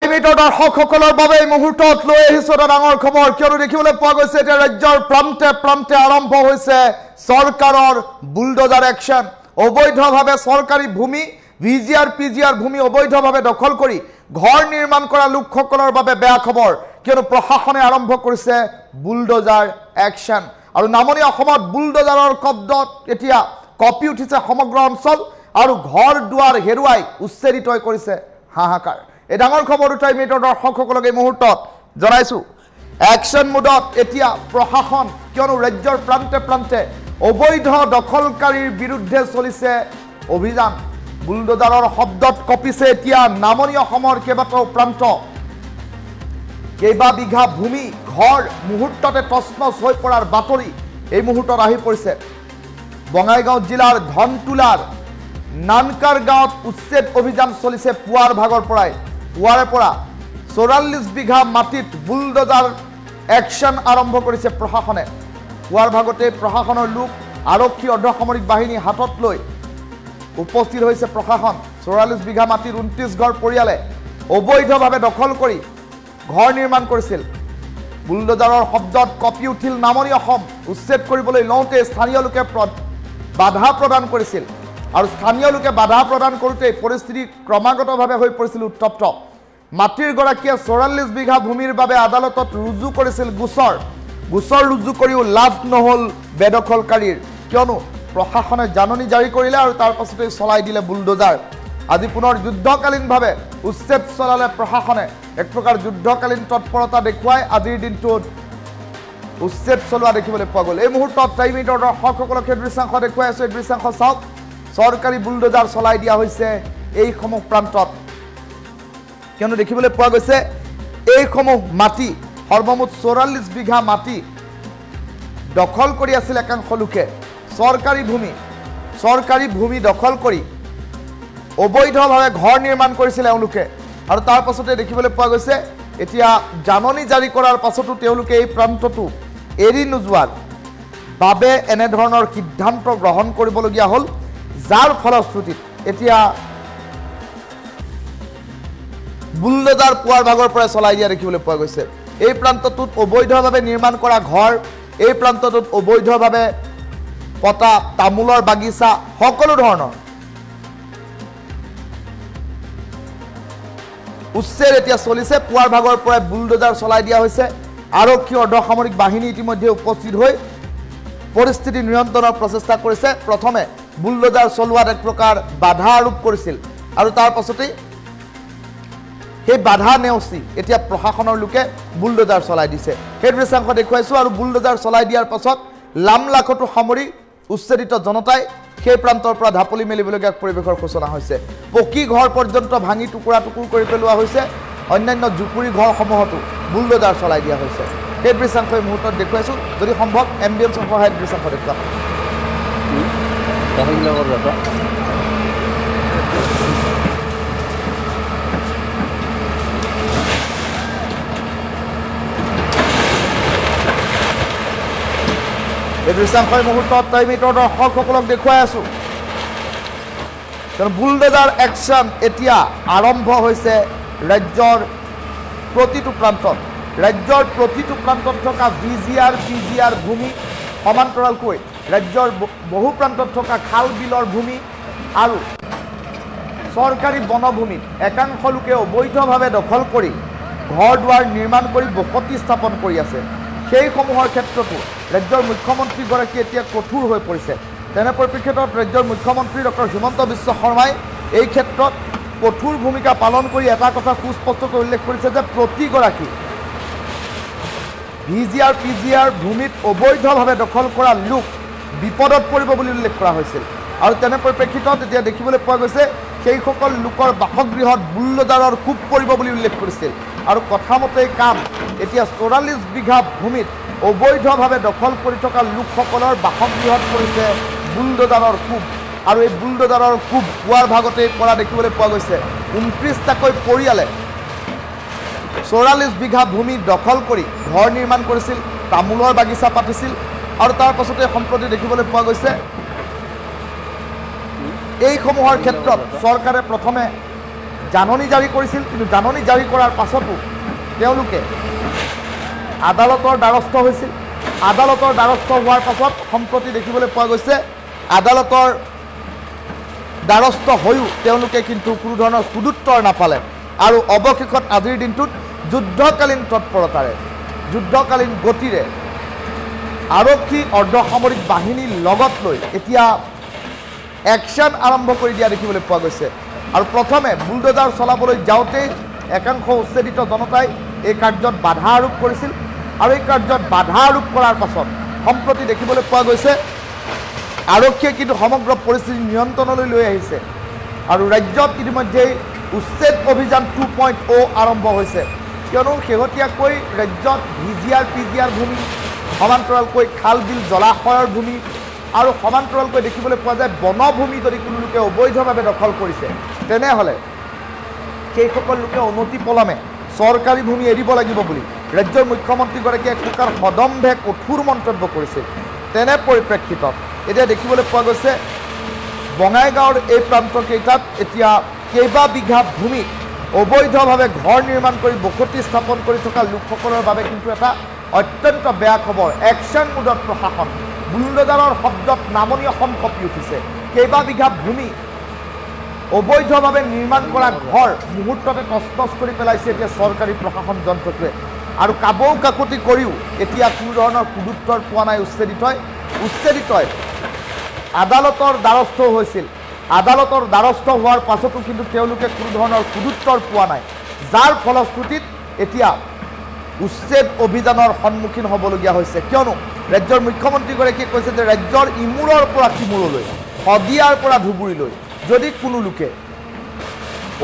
দৰ্শকসকলৰ বাবে এই মুহূৰ্তত লৈ আহিছো এটা ডাঙৰ খবৰ কিয়নো দেখিবলৈ পোৱা গৈছে এতিয়া ৰাজ্যৰ প্ৰান্তে প্ৰান্তে আৰম্ভ হৈছে চৰকাৰৰ বুলডোজাৰ একশন অবৈধভাৱে চৰকাৰী ভূমি ভিজিআৰ পিজিআৰ ভূমি অবৈধভাৱে দখল কৰি ঘৰ নিৰ্মাণ কৰা লোকসকলৰ বাবে বেয়া খবৰ কিয়নো প্ৰশাসনে আৰম্ভ কৰিছে বুলডোজাৰ একশন আৰু নামনি অসমত বুলডোজাৰৰ শব্দত এতিয়া কপি উঠিছে সমগ্ৰ অঞ্চল আৰু ঘৰ দুৱাৰ হেৰুৱাই উচ্ছেদিত কৰিছে হাহাকাৰ এই ডাঙৰ খবৰ উঠাই মিটৰ দৰ্শকসকলক এই মুহূৰ্তত জনাইছো একশন মোডত এতিয়া প্ৰশাসন কিয়নো ৰাজ্যৰ প্ৰান্তে প্ৰান্তে অবৈধ দখলকাৰীৰ বিৰুদ্ধে চলিছে অভিযান বুলডোজাৰৰ শব্দত কপিছে এতিয়া নামনি অসমৰ কেইবাটাও প্ৰান্ত কেইবা বিঘা ভূমি ঘৰ মুহূৰ্ততে তছনছ হৈ পৰাৰ বাতৰি এই মুহূৰ্তত আহি পৰিছে বঙাইগাঁও জিলাৰ ধনতুলাৰ নানকাৰ গাঁৱত উচ্ছেদ অভিযান চলিছে পুৱাৰ ভাগৰ পৰাই পুৱাৰে পৰা 44 বিঘা মাটিত বুলডোজাৰ একশন আৰম্ভ কৰিছে প্ৰশাসনে পুৱাৰ ভাগতে প্ৰশাসনৰ লোক আৰক্ষী অৰ্ধসামৰিক বাহিনী হাতত লৈ উপস্থিত হৈছে প্ৰশাসন 44 বিঘা মাটিৰ 29 ঘৰ পৰিয়ালে অবৈধভাৱে দখল কৰি ঘৰ নিৰ্মাণ কৰিছিল বুলডোজাৰৰ শব্দত কপি উঠিল নামনি অসম উচ্ছেদ কৰিবলৈ লওঁতে স্থানীয় লোকে বাধা প্ৰদান কৰিছিল আৰু স্থানীয় লোকে বাধা প্ৰদান কৰোঁতে পৰিস্থিতি ক্ৰমাগতভাৱে হৈ পৰিছিল উত্তপ্ত মাটিৰ গৰাকীয়ে 44 বিঘা ভূমিৰ বাবে আদালতত ৰুজু কৰিছিল গোচৰ ৰুজু কৰিও লাভ নহল বেদখলকাৰীৰ কিয়নো প্ৰশাসনে জাননী জাৰি কৰিলে আৰু তাৰ পাছতে চলাই দিলে বুলডোজাৰ আজি পুনৰ যুদ্ধকালীনভাৱে উচ্ছেদ চলালে প্ৰশাসনে এক প্ৰকাৰ যুদ্ধকালীন তৎপৰতা দেখুৱাই আজিৰ দিনটোত উচ্ছেদ চলোৱা দেখিবলৈ পোৱা গ'ল এই মুহূৰ্তত টাইমিটৰ দৰ্শকসকলক এই দৃশ্যাংশ দেখুৱাই আছো এই দৃশ্যাংশ চাওক চৰকাৰী বুলডোজাৰ চলাই দিয়া হৈছে এই সমূহ প্ৰান্তত কিয়নো দেখিবলৈ পোৱা গৈছে এই সমূহ মাটি সৰ্বমুঠ 44 বিঘা মাটি দখল কৰি আছিল একাংশ লোকে চৰকাৰী ভূমি দখল কৰি অবৈধভাৱে ঘৰ নিৰ্মাণ কৰিছিল এওঁলোকে আৰু তাৰ পাছতে দেখিবলৈ পোৱা গৈছে এতিয়া জাননী জাৰি কৰাৰ পাছতো তেওঁলোকে এই প্ৰান্তটো এৰি নোযোৱাৰ বাবে এনে ধৰণৰ সিদ্ধান্ত গ্ৰহণ কৰিবলগীয়া হ'ল যাৰ ফলশ্ৰুতিত এতিয়া বুলডোজাৰ পুৱাৰ ভাগৰ পৰা চলাই দিয়া দেখিবলৈ পোৱা গৈছে এই প্ৰান্তটোত অবৈধভাৱে নিৰ্মাণ কৰা ঘৰ এই প্ৰান্তটোত অবৈধভাৱে পতা তামোলৰ বাগিচা সকলো ধৰণৰ উচ্ছেদ এতিয়া চলিছে পুৱাৰ ভাগৰ পৰা বুলডোজাৰ চলাই দিয়া হৈছে আৰক্ষী অৰ্ধসামৰিক বাহিনী ইতিমধ্যে উপস্থিত হৈ পৰিস্থিতি নিয়ন্ত্ৰণৰ প্ৰচেষ্টা কৰিছে প্ৰথমে বুলডোজাৰ চলোৱাত এক প্ৰকাৰ বাধা আৰোপ কৰিছিল আৰু তাৰ পাছতেই সেই বাধা নেওচি এতিয়া প্ৰশাসনৰ লোকে বুলডোজাৰ চলাই দিছে সেই দৃশ্যাংশ দেখুৱাইছো আৰু বুলডোজাৰ চলাই দিয়াৰ পাছত লামলাখটো সামৰি উচ্ছেদিত জনতাই সেই প্ৰান্তৰ পৰা ঢাপলি মেলিবলগীয়া পৰিৱেশৰ সূচনা হৈছে পকী ঘৰ পৰ্যন্ত ভাঙি টুকুৰা টুকুৰ কৰি পেলোৱা হৈছে অন্যান্য জুপুৰি ঘৰসমূহতো বুলডোজাৰ চলাই দিয়া হৈছে সেই দৃশ্যাংশ এই মুহূৰ্তত দেখুৱাইছো যদি সম্ভৱ এম্বিয়েন্সৰ সহায়ত দৃশ্যাংশ দেখুৱা এই দৃশ্যাংশ এই মুহূৰ্তত টাইমিটৰ দৰ্শকসকলক দেখুৱাই আছো বুলডোজাৰ একশন এতিয়া আৰম্ভ হৈছে ৰাজ্যৰ প্ৰতিটো প্ৰান্তত থকা ভিজিআৰ পিজিআৰ ভূমি সমান্তৰালকৈ ৰাজ্যৰ বহু প্ৰান্তত থকা খাল বিলৰ ভূমি আৰু চৰকাৰী বনভূমিত একাংশ লোকে অবৈধভাৱে দখল কৰি ঘৰ দুৱাৰ নিৰ্মাণ কৰি বসতি স্থাপন কৰি আছে সেইসমূহৰ ক্ষেত্ৰতো ৰাজ্যৰ মুখ্যমন্ত্ৰীগৰাকী এতিয়া কঠোৰ হৈ পৰিছে তেনে পৰিপ্ৰেক্ষিতত ৰাজ্যৰ মুখ্যমন্ত্ৰী ডক্টৰ হিমন্ত বিশ্ব শৰ্মাই এই ক্ষেত্ৰত কঠোৰ ভূমিকা পালন কৰি এটা কথা সুস্পষ্টকৈ উল্লেখ কৰিছে যে প্ৰতিগৰাকী ভিজিআৰ পিজিআৰ ভূমিত অবৈধভাৱে দখল কৰা লোক বিপদত পৰিব বুলি উল্লেখ কৰা হৈছিল আৰু তেনে পৰিপ্ৰেক্ষিতত এতিয়া দেখিবলৈ পোৱা গৈছে সেইসকল লোকৰ বাসগৃহত বুলডোজাৰৰ কোব পৰিব বুলি উল্লেখ কৰিছিল আৰু কথামতেই কাম এতিয়া 44 বিঘা ভূমিত অবৈধভাৱে দখল কৰি থকা লোকসকলৰ বাসগৃহত পৰিছে বুলডোজাৰৰ কোব আৰু এই বুলডোজাৰৰ কোব পুৱাৰ ভাগতে পৰা দেখিবলৈ পোৱা গৈছে 29টাকৈ পৰিয়ালে 44 বিঘা ভূমি দখল কৰি ঘৰ নিৰ্মাণ কৰিছিল তামোলৰ বাগিচা পাতিছিল আৰু তাৰ পাছতে সম্প্ৰতি দেখিবলৈ পোৱা গৈছে এইসমূহৰ ক্ষেত্ৰত চৰকাৰে প্ৰথমে জাননী জাৰি কৰিছিল, কিন্তু জাননী জাৰি কৰাৰ পাছতো তেওঁলোকে আদালতৰ দ্বাৰস্থ হৈছিল। আদালতৰ দ্বাৰস্থ হোৱাৰ পাছত সম্প্ৰতি দেখিবলৈ পোৱা গৈছে আদালতৰ দ্বাৰস্থ হৈও তেওঁলোকে কিন্তু কোনো ধৰণৰ সুদুত্তৰ নাপালে আৰু অৱশেষত আজিৰ দিনটোত যুদ্ধকালীন তৎপৰতাৰে যুদ্ধকালীন গতিৰে আৰক্ষী অৰ্ধসামৰিক বাহিনীৰ লগত লৈ এতিয়া একশ্যন আৰম্ভ কৰি দিয়া দেখিবলৈ পোৱা গৈছে। আৰু প্ৰথমে বুলডোজাৰ চলাবলৈ যাওঁতেই একাংশ উচ্ছেদিত জনতাই এই কাৰ্যত বাধা আৰোপ কৰিছিল আৰু এই কাৰ্যত বাধা আৰোপ কৰাৰ পাছত সম্প্ৰতি দেখিবলৈ পোৱা গৈছে আৰক্ষীয়ে কিন্তু সমগ্ৰ পৰিস্থিতি নিয়ন্ত্ৰণলৈ লৈ আহিছে আৰু ৰাজ্যত ইতিমধ্যেই উচ্ছেদ অভিযান 2.0 আৰম্ভ হৈছে। কিয়নো শেহতীয়াকৈ ৰাজ্যত ভিজিআৰ পিজিআৰ ভূমি, সমান্তৰালকৈ খাল বিল জলাশয়ৰ ভূমি আৰু সমান্তৰালকৈ দেখিবলৈ পোৱা যায় বনভূমি যদি কোনো লোকে অবৈধভাৱে দখল কৰিছে তেনেহ'লে সেইসকল লোকে অনতিপলমে চৰকাৰী ভূমি এৰিব লাগিব বুলি ৰাজ্যৰ মুখ্যমন্ত্ৰীগৰাকীয়ে এক প্ৰকাৰ সদম্ভে কঠোৰ মন্তব্য কৰিছিল। তেনে পৰিপ্ৰেক্ষিতত এতিয়া দেখিবলৈ পোৱা গৈছে বঙাইগাঁৱৰ এই প্ৰান্তকেইটাত এতিয়া কেইবা বিঘা ভূমিত অবৈধভাৱে ঘৰ নিৰ্মাণ কৰি বসতি স্থাপন কৰি থকা লোকসকলৰ বাবে কিন্তু এটা অত্যন্ত বেয়া খবৰ। একশ্যন মুডত প্ৰশাসন, বুলডোজাৰৰ শব্দত নামনি অসম কঁপি উঠিছে। কেইবা বিঘা ভূমি অবৈধভাৱে নিৰ্মাণ কৰা ঘৰ মুহূৰ্ততে তছনছ কৰি পেলাইছে এতিয়া চৰকাৰী প্ৰশাসন যন্ত্ৰটোৱে আৰু কাবৌ কাকতি কৰিও এতিয়া কোনো ধৰণৰ সুদুত্তৰ পোৱা নাই উচ্ছেদিতই আদালতৰ দ্বাৰস্থ হৈছিল। আদালতৰ দ্বাৰস্থ হোৱাৰ পাছতো কিন্তু তেওঁলোকে কোনো ধৰণৰ সুদুত্তৰ পোৱা নাই, যাৰ ফলশ্ৰুতিত এতিয়া উচ্ছেদ অভিযানৰ সন্মুখীন হ'বলগীয়া হৈছে। কিয়নো ৰাজ্যৰ মুখ্যমন্ত্ৰীগৰাকীয়ে কৈছে যে ৰাজ্যৰ ইমূৰৰ পৰা সিমূৰলৈ, শদিয়াৰ পৰা ধুবুৰীলৈ যদি কোনো লোকে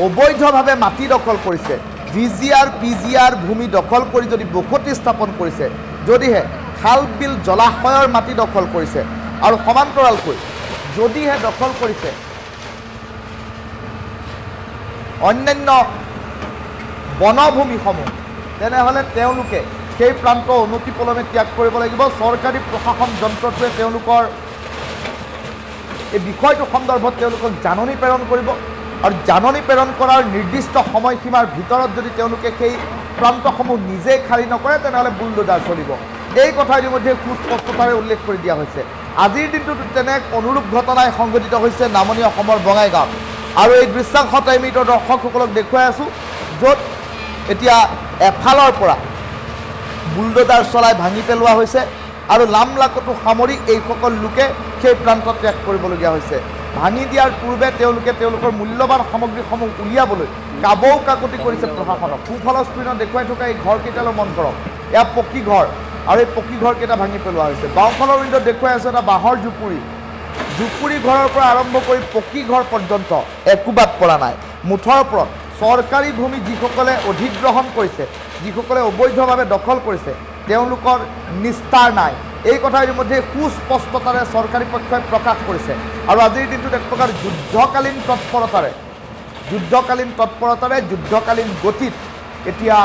অবৈধভাৱে মাটি দখল কৰিছে, ভিজিআৰ পিজিআৰ ভূমি দখল কৰি যদি বসতি স্থাপন কৰিছে, যদিহে খাল বিল জলাশয়ৰ মাটি দখল কৰিছে আৰু সমান্তৰালকৈ যদিহে দখল কৰিছে অন্যান্য বনভূমিসমূহ, তেনেহ'লে তেওঁলোকে সেই প্ৰান্ত অনতিপলমে ত্যাগ কৰিব লাগিব। চৰকাৰী প্ৰশাসন যন্ত্ৰটোৱে তেওঁলোকৰ এই বিষয়টো সন্দৰ্ভত তেওঁলোকক জাননী প্ৰেৰণ কৰিব আৰু জাননী প্ৰেৰণ কৰাৰ নিৰ্দিষ্ট সময়সীমাৰ ভিতৰত যদি তেওঁলোকে সেই প্ৰান্তসমূহ নিজেই খালী নকৰে তেনেহ'লে বুলডোজাৰ চলিব। এই কথা ইতিমধ্যে সুস্পষ্টতাৰে উল্লেখ কৰি দিয়া হৈছে। আজিৰ দিনটোত তেনে এক অনুৰূপ ঘটনাই সংঘটিত হৈছে নামনি অসমৰ বঙাইগাঁৱত আৰু এই দৃশ্যাংশ টাইমিটৰ দৰ্শকসকলক দেখুৱাই আছোঁ, য'ত এতিয়া এফালৰ পৰা বুলডোজাৰ চলাই ভাঙি পেলোৱা হৈছে আৰু লামলাকটো সামৰি এইসকল লোকে সেই প্ৰান্ত ত্যাগ কৰিবলগীয়া হৈছে। ভাঙি দিয়াৰ পূৰ্বে তেওঁলোকে তেওঁলোকৰ মূল্যৱান সামগ্ৰীসমূহ উলিয়াবলৈ কাবৌ কাকতি কৰিছে প্ৰশাসনক। সোঁফালৰ স্ক্ৰীণত দেখুৱাই থকা এই ঘৰকেইটালৈ মন কৰক, এয়া পকী ঘৰ আৰু এই পকী ঘৰকেইটা ভাঙি পেলোৱা হৈছে। বাওঁফালৰ উইণ্ডত দেখুৱাই আছে এটা বাঁহৰ জুপুৰি ঘৰৰ পৰা আৰম্ভ কৰি পকী ঘৰ পৰ্যন্ত একোবাদ পৰা নাই। মুঠৰ ওপৰত চৰকাৰী ভূমি যিসকলে অধিগ্ৰহণ কৰিছে, যিসকলে অবৈধভাৱে দখল কৰিছে, তেওঁলোকৰ নিস্তাৰ নাই। এই কথা ইতিমধ্যে সুস্পষ্টতাৰে চৰকাৰী পক্ষই প্ৰকাশ কৰিছে আৰু আজিৰ দিনটোত এক প্ৰকাৰ যুদ্ধকালীন তৎপৰতাৰে যুদ্ধকালীন গতিত এতিয়া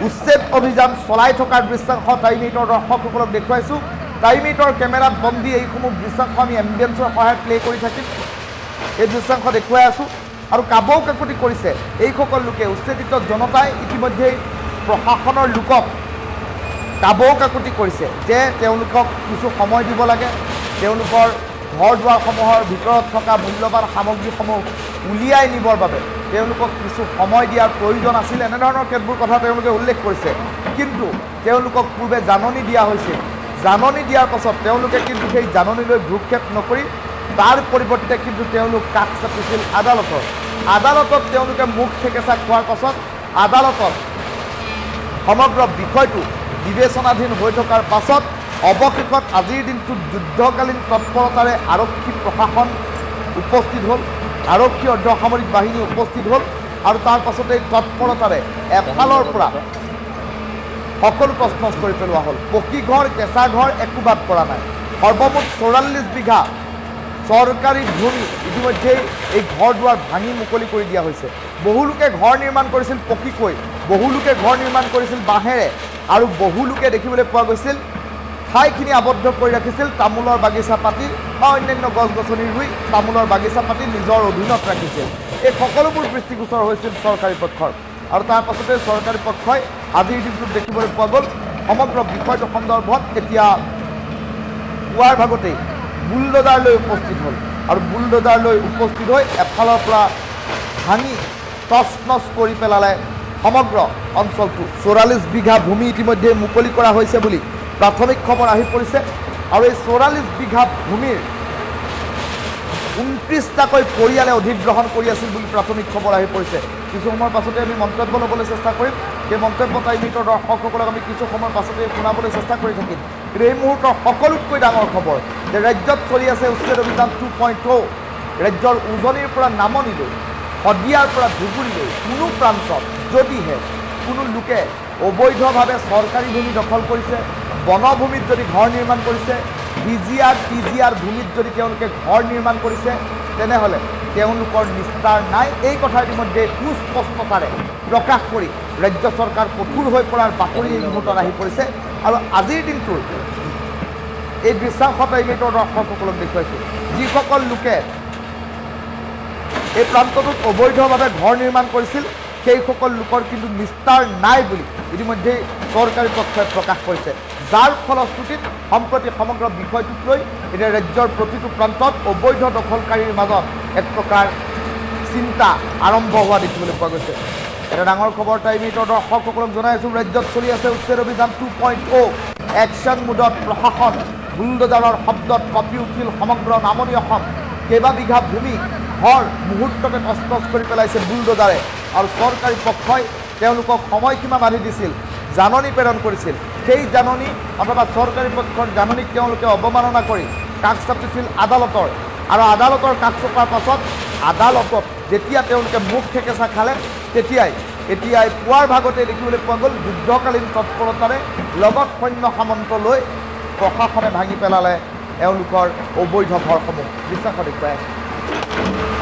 উচ্ছেদ অভিযান চলাই থকাৰ দৃশ্যাংশ টাইমিটৰ দৰ্শকসকলক দেখুৱাইছোঁ। টাইমিটৰ কেমেৰাত বন্দী এইসমূহ দৃশ্যাংশ আমি এম্বিয়েন্সৰ সহায়ত প্লে কৰি থাকিম। এই দৃশ্যাংশ দেখুৱাই আছোঁ আৰু কাবৌ কাকতি কৰিছে এইসকল লোকে। উচ্ছেদিত জনতাই ইতিমধ্যেই প্ৰশাসনৰ লোকক কাবৌ কাকতি কৰিছে যে তেওঁলোকক কিছু সময় দিব লাগে, তেওঁলোকৰ ঘৰ দুৱাৰসমূহৰ ভিতৰত থকা মূল্যৱান সামগ্ৰীসমূহ উলিয়াই নিবৰ বাবে তেওঁলোকক কিছু সময় দিয়াৰ প্ৰয়োজন আছিল। এনেধৰণৰ কেতবোৰ কথা তেওঁলোকে উল্লেখ কৰিছে, কিন্তু তেওঁলোকক পূৰ্বে জাননী দিয়া হৈছিল। জাননী দিয়াৰ পাছত তেওঁলোকে কিন্তু সেই জাননীলৈ ভ্ৰূক্ষেপ নকৰি তাৰ পৰিৱৰ্তে কিন্তু তেওঁলোক কাষ চাপিছিল আদালতত তেওঁলোকে মুখ থেকেচা খোৱাৰ পাছত আদালতত সমগ্ৰ বিষয়টো বিবেচনাধীন হৈ থকাৰ পাছত অৱশেষত আজিৰ দিনটোত যুদ্ধকালীন তৎপৰতাৰে আৰক্ষী প্ৰশাসন উপস্থিত হ'ল, আৰক্ষী অৰ্ধসামৰিক বাহিনী উপস্থিত হ'ল আৰু তাৰ পাছতে তৎপৰতাৰে এফালৰ পৰা সকলো তছনছ কৰি পেলোৱা হ'ল। পকী ঘৰ, কেঁচা ঘৰ একোবাদ পৰা নাই। সৰ্বমুঠ 44 বিঘা চৰকাৰী ভূমি ইতিমধ্যেই এই ঘৰ দুৱাৰ ভাঙি মুকলি কৰি দিয়া হৈছে। বহুলোকে ঘৰ নিৰ্মাণ কৰিছিল পকীকৈ, বহুলোকে ঘৰ নিৰ্মাণ কৰিছিল বাঁহেৰে আৰু বহুলোকে দেখিবলৈ পোৱা গৈছিল ঠাইখিনি আবদ্ধ কৰি ৰাখিছিল তামোলৰ বাগিচা পাতি বা অন্যান্য গছ গছনি ৰুই তামোলৰ বাগিচা পাতি নিজৰ অধীনত ৰাখিছিল। এই সকলোবোৰ দৃষ্টিগোচৰ হৈছিল চৰকাৰী পক্ষৰ আৰু তাৰ পাছতে চৰকাৰী পক্ষই আজিৰ দিনটোত দেখিবলৈ পোৱা গ'ল সমগ্ৰ বিষয়টো সন্দৰ্ভত এতিয়া পুৱাৰ ভাগতেই বুলডোজাৰ লৈ উপস্থিত হ'ল আৰু বুলডোজাৰ লৈ উপস্থিত হৈ এফালৰ পৰা ভাঙি তছনছ কৰি পেলালে সমগ্ৰ অঞ্চলটো ৪৪ বিঘা ভূমি ইতিমধ্যে মুকলি কৰা হৈছে বুলি প্ৰাথমিক খবৰ আহি পৰিছে আৰু এই ৪৪ বিঘা ভূমিৰ ২৯টাকৈ পৰিয়ালে অধিগ্ৰহণ কৰি আছিল বুলি প্ৰাথমিক খবৰ আহি পৰিছে কিছু সময়ৰ পাছতে আমি মন্তব্য ল'বলৈ চেষ্টা কৰিম সেই মন্তব্য টাইমিটৰ দৰ্শকসকলক আমি কিছু সময়ৰ পাছতে শুনাবলৈ চেষ্টা কৰি থাকিম কিন্তু এই মুহূৰ্তৰ সকলোতকৈ ডাঙৰ খবৰ যে ৰাজ্যত চলি আছে উচ্ছেদ অভিযান 2.0 ৰাজ্যৰ উজনিৰ পৰা নামনিলৈ শদিয়াৰ পৰা ধুবুৰীলৈ কোনো প্ৰান্তত যদিহে কোনো লোকে অবৈধভাৱে চৰকাৰী ভূমি দখল কৰিছে বনভূমিত যদি ঘৰ নিৰ্মাণ কৰিছে বিজিআৰ টিজিআৰ ভূমিত যদি তেওঁলোকে ঘৰ নিৰ্মাণ কৰিছে তেনেহ'লে তেওঁলোকৰ নিস্তাৰ নাই এই কথা ইতিমধ্যে সুস্পষ্টতাৰে প্ৰকাশ কৰি ৰাজ্য চৰকাৰ কঠোৰ হৈ পৰাৰ বাতৰি এই মুহূৰ্তত আহি পৰিছে আৰু আজিৰ দিনটোৰ এই দৃশ্যাংশ টাইমিটৰ দৰ্শকসকলক দেখুৱাইছোঁ যিসকল লোকে এই প্ৰান্তটোত অবৈধভাৱে ঘৰ নিৰ্মাণ কৰিছিল সেইসকল লোকৰ কিন্তু নিস্তাৰ নাই বুলি ইতিমধ্যে চৰকাৰী পক্ষই প্ৰকাশ কৰিছে যাৰ ফলশ্ৰুতিত সম্প্ৰতি সমগ্ৰ বিষয়টোক লৈ এতিয়া ৰাজ্যৰ প্ৰতিটো প্ৰান্তত অবৈধ দখলকাৰীৰ মাজত এক প্ৰকাৰ চিন্তা আৰম্ভ হোৱা দেখিবলৈ পোৱা গৈছে এটা ডাঙৰ খবৰ টাইমিটৰ দৰ্শকসকলক জনাইছোঁ ৰাজ্যত চলি আছে উচ্ছেদ অভিযান 2.0 একশ্যন মুডত প্ৰশাসন বুলডোজাৰৰ শব্দত কঁপি উঠিল সমগ্ৰ নামনি অসম কেইবা বিঘা ভূমি ঘৰ মুহূৰ্ততে তছনছ কৰি পেলাইছে বুলডোজাৰে আৰু চৰকাৰী পক্ষই তেওঁলোকক সময়সীমা বান্ধি দিছিল জাননী প্ৰেৰণ কৰিছিল সেই জাননী অথবা চৰকাৰী পক্ষৰ জাননীক তেওঁলোকে অৱমাননা কৰি কাষ চাপিছিল আদালতৰ আৰু আদালতৰ কাষ চপাৰ পাছত আদালতত যেতিয়া তেওঁলোকে মুখ ঠেকেচা খালে এতিয়াই পুৱাৰ ভাগতে দেখিবলৈ পোৱা গ'ল যুদ্ধকালীন তৎপৰতাৰে লগত সৈন্য সামন্ত লৈ প্ৰশাসনে ভাঙি পেলালে এওঁলোকৰ অবৈধ ঘৰসমূহ বিশ্বাস দেখুৱাই আছে